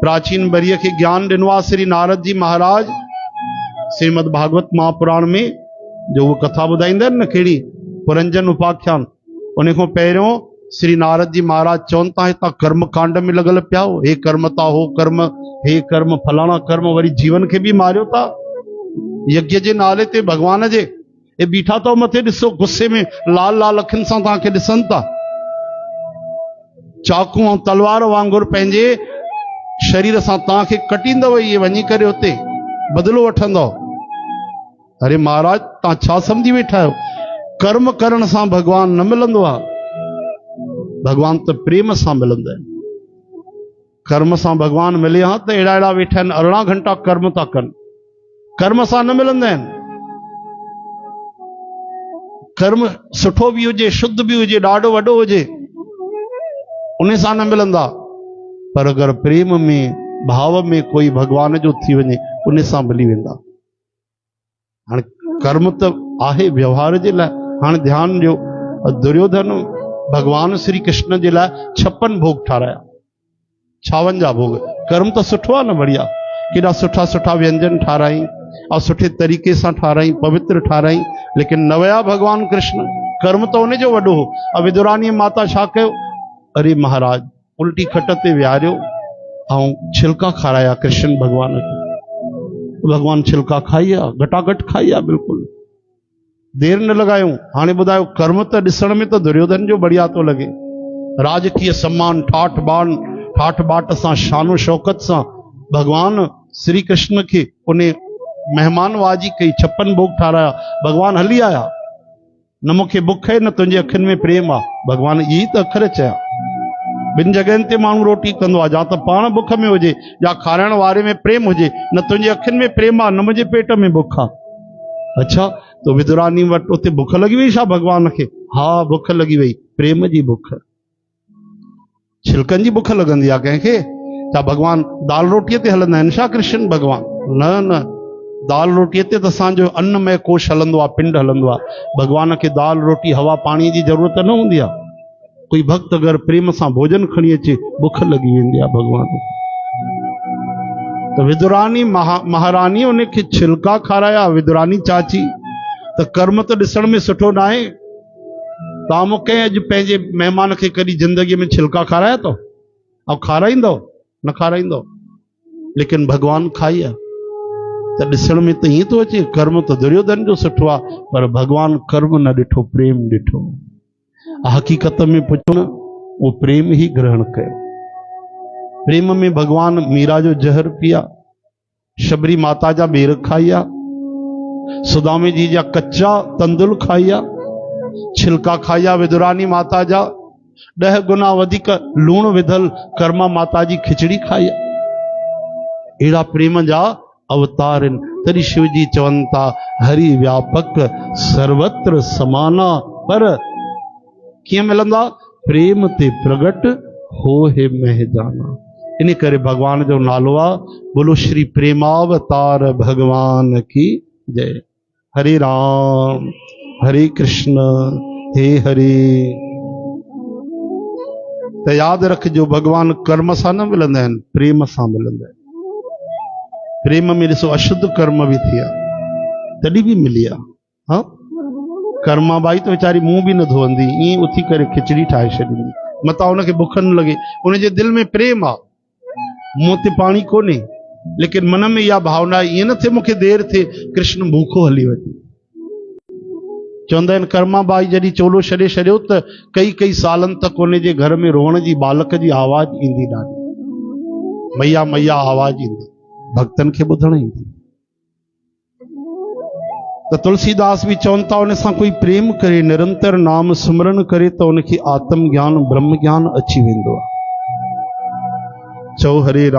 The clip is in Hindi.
प्राचीन बरीअ खे ज्ञान ॾिनो आहे श्री नारद जी महाराज। श्रीमद भागवत महापुराण में जो वो कथा ॿुधाईंदा आहिनि न कहिड़ी पुरंजन उपाख्यान, उन खां पहिरियों श्री नारद जी महाराज चवनि था हितां कर्म कांड में लॻल पिया हो, हे कर्म था हो कर्म, हे कर्म फलाणा कर्म, वरी जीवन खे बि मारियो था यज्ञ जे नाले ते भगवान जे। ए बीठा तो मथे ॾिसो गुस्से में लाल लाल अखियुनि सां तव्हांखे ॾिसनि था, चाकू ऐं तलवार वांगुरु पंहिंजे शरीर सां तव्हांखे कटींदव, इहे वञी करे उते बदिलो वठंदव। अरे महाराज तव्हां छा सम्झी वेठा आहियो? कर्म करण सां भगवान न मिलंदो आहे, भगवान त प्रेम सां मिलंदा आहिनि। कर्म सां भगवान मिले हा त अहिड़ा अहिड़ा वेठा आहिनि 18 घंटा कर्म था कनि, कर्म सां न मिलंदा आहिनि। कर्म सुठो बि हुजे, शुद्ध बि हुजे, ॾाढो वॾो हुजे, उन सां न मिलंदा, पर अगरि प्रेम में भाव में कोई भगवान जो थी वञे उन सां मिली वेंदा। हाणे कर्म त आहे व्यवहार जे लाइ। हाणे ध्यानु ॾियो, दुर्योधन भगवान श्री कृष्ण जे लाइ 56 भोग ठाराया, 56 भोग। कर्म त सुठो आहे न, बढ़िया, केॾा सुठा सुठा व्यंजन ठाराई और सुठे तरीक़े सां ठाराई, पवित्र ठाराई, लेकिन न विया भगवान कृष्ण। कर्म तो उन जो वॾो हो। अब विदुरानी माता छा कयो? अरे महाराज उल्टी खट ते विहारियो ऐं छिलका खाराया कृष्ण भगवान खे। भगवान छिलका खाई विया, घटाघट खाई विया, बिल्कुलु देर न लॻायूं। हाणे ॿुधायो, कर्म त ॾिसण में त दुर्योधन जो बढ़िया थो लॻे, राजकीय सम्मान ठाठ बाट सां शानो शौकत सां भगवान श्री कृष्ण खे उन मेहमानवाजी कई, 56 भोग ठाराया। भगवान हली आया, न मूंखे बुख है न तुंहिंजे अखियुनि में प्रेम आहे। भगवान यही त अखर चया। ॿिनि जॻहियुनि ते माण्हू रोटी कंदो आहे, जा त पाण बुख में हुजे, या खाराइण वारे में प्रेम हुजे। न तुंहिंजे अखियुनि में प्रेम आहे, न मुंहिंजे पेट में बुख आहे। अच्छा, तो विदुरानी वटि उते बुख लॻी वई छा भगवान खे? हा बुख लॻी वई, प्रेम जी बुख। छिलकनि जी बुख लॻंदी आहे कंहिंखे? छा भगवान दाल रोटीअ ते हलंदा आहिनि छा कृष्ण भगवान? न न, दाल रोटीअ ते त असांजो अन्नमय कोश हलंदो आहे, पिंड हलंदो आहे। भगवान खे दाल रोटी हवा पाणीअ जी ज़रूरत न हूंदी आहे। कोई भक्त अगरि प्रेम सां भोजन खणी अचे, बुख लॻी वेंदी आहे भगवान। तो विदुरानी महारानी उनखे छिलका खाराया। विदुरानी चाची त कर्म त ॾिसण में सुठो न आहे, तव्हां मूंखे अॼु पंहिंजे महिमान खे कॾहिं ज़िंदगीअ में छिलका खाराया अथव? ऐं खाराईंदव? न खाराईंदव। लेकिन भगवान खाई आहे त ॾिसण में त ईअं थो अचे कर्म त दुर्योधन जो सुठो आहे, पर भगवान कर्म न ॾिठो, प्रेम ॾिठो। हकीकत में पुछो न, वो प्रेम ही ग्रहण कयो। प्रेम में भगवान मीरा जो जहर पिया, शबरी माता जा बेर खाइया, सुदामे जी जा कच्चा तंदुल खाइया, छिलका खाइया विदुरानी माता जा, 10 गुना वधिक लूण विधल कर्मा माता जी खिचड़ी खाइया। अहिड़ा प्रेम जा अवतार आहिनि। तॾहिं शिव जी चवनि था, हरि व्यापक सर्वत्र समाना, पर कीअं मिलंदा? प्रेम ते प्रगट हो हे महजाना। इन करे भगवान जो नालो आहे। बोलो श्री प्रेमावतार भगवान की जय। हरे राम हरे कृष्ण हे हरे। त याद रखिजो, भगवान कर्म सां न मिलंदा आहिनि, प्रेम सां मिलंदा आहिनि। प्रेम में ॾिसो अशुद्ध कर्म बि थिया तॾहिं बि मिली आहे। हाँ, कर्मा बाई तो वेचारी मुंहुं बि न धोअंदी, ईअं उथी करे खिचड़ी ठाहे छॾींदी, मतां हुनखे बुख न लॻे। हुनजे दिलि में प्रेम आहे, मुंहुं ते पाणी कोन्हे, लेकिन मन में इहा भावना आहे, ईअं न थिए मूंखे देरि थिए कृष्ण भूखो हली वञे। चवंदा आहिनि कर्मा बाई जॾहिं चोलो छॾे छॾियो त कई सालनि तक हुनजे घर में रोअण जी, बालक जी आवाज़ ईंदी ॾाढी, मैया मैया आवाज़ ईंदी, भक्तन के ॿुधण ईंदी। तो तुलसीदास भी चवनि था, उन सां कोई प्रेम करे, निरंतर नाम सुमरन करे, तो उनखे आत्म ज्ञान ब्रह्म ज्ञान अची वेंदो आहे। चओ हरे राम।